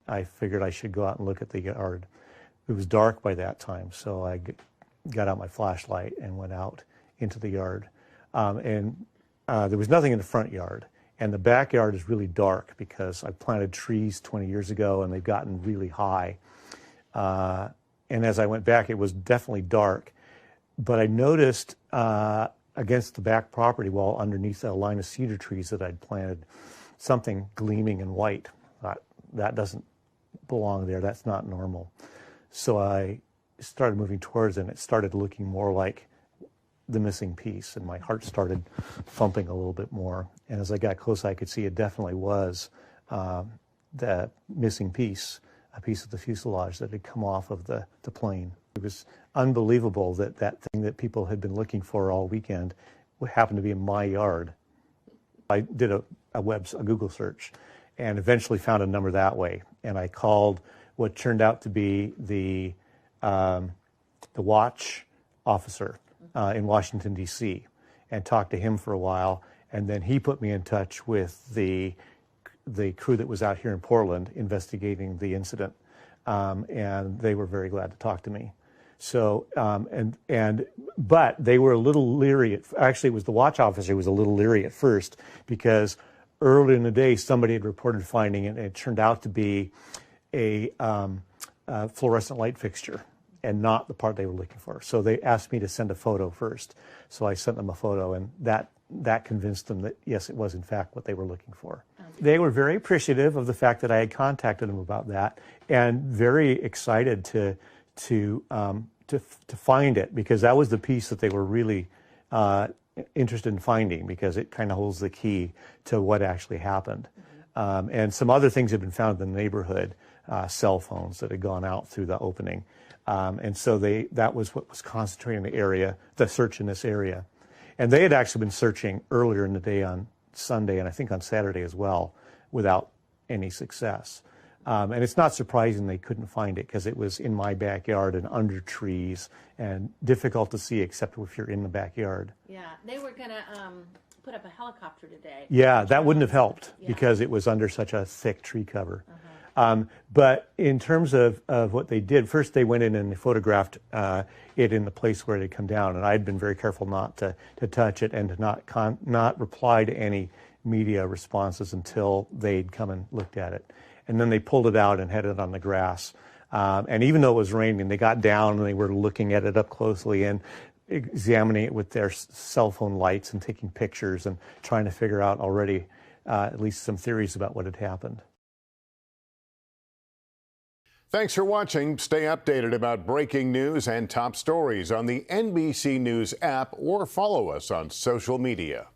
I figured I should go out and look at the yard. It was dark by that time, so I got out my flashlight and went out into the yard. There was nothing in the front yard. And the backyard is really dark because I planted trees 20 years ago and they've gotten really high. And as I went back, it was definitely dark. But I noticed against the back property wall, underneath a line of cedar trees that I'd planted, something gleaming in white. Thought, that doesn't belong there. That's not normal. So I started moving towards it, and it started looking more like the missing piece, and my heart started thumping a little bit more. And as I got close, I could see it definitely was the missing piece, a piece of the fuselage that had come off of the plane. It was unbelievable that that thing that people had been looking for all weekend happened to be in my yard. I did a Google search and eventually found a number that way. And I called what turned out to be the watch officer in Washington, D.C., and talked to him for a while. And then he put me in touch with the crew that was out here in Portland investigating the incident. And they were very glad to talk to me. So, but they were a little leery. Actually, it was the watch officer who was a little leery at first, because earlier in the day, somebody had reported finding it, and it turned out to be a fluorescent light fixture and not the part they were looking for. So they asked me to send a photo first. So I sent them a photo, and that convinced them that, yes, it was in fact what they were looking for. Okay. They were very appreciative of the fact that I had contacted them about that, and very excited to find it, because that was the piece that they were really interested in finding, because it kind of holds the key to what actually happened. Mm-hmm. And some other things had been found in the neighborhood, cell phones that had gone out through the opening. And so that was what was concentrating the area, the search in this area. And they had actually been searching earlier in the day on Sunday, and I think on Saturday as well, without any success. And it's not surprising they couldn't find it, because it was in my backyard and under trees and difficult to see except if you're in the backyard. Yeah, they were going to put up a helicopter today. Yeah, that wouldn't have helped, yeah, because it was under such a thick tree cover. Uh-huh. But in terms of what they did, first they went in and they photographed it in the place where it had come down, and I'd been very careful not to touch it and to not reply to any media responses until they'd come and looked at it. And then they pulled it out and had it on the grass. And even though it was raining, they got down and they were looking at it up closely and examining it with their cell phone lights and taking pictures and trying to figure out already at least some theories about what had happened. Thanks for watching. Stay updated about breaking news and top stories on the NBC News app, or follow us on social media.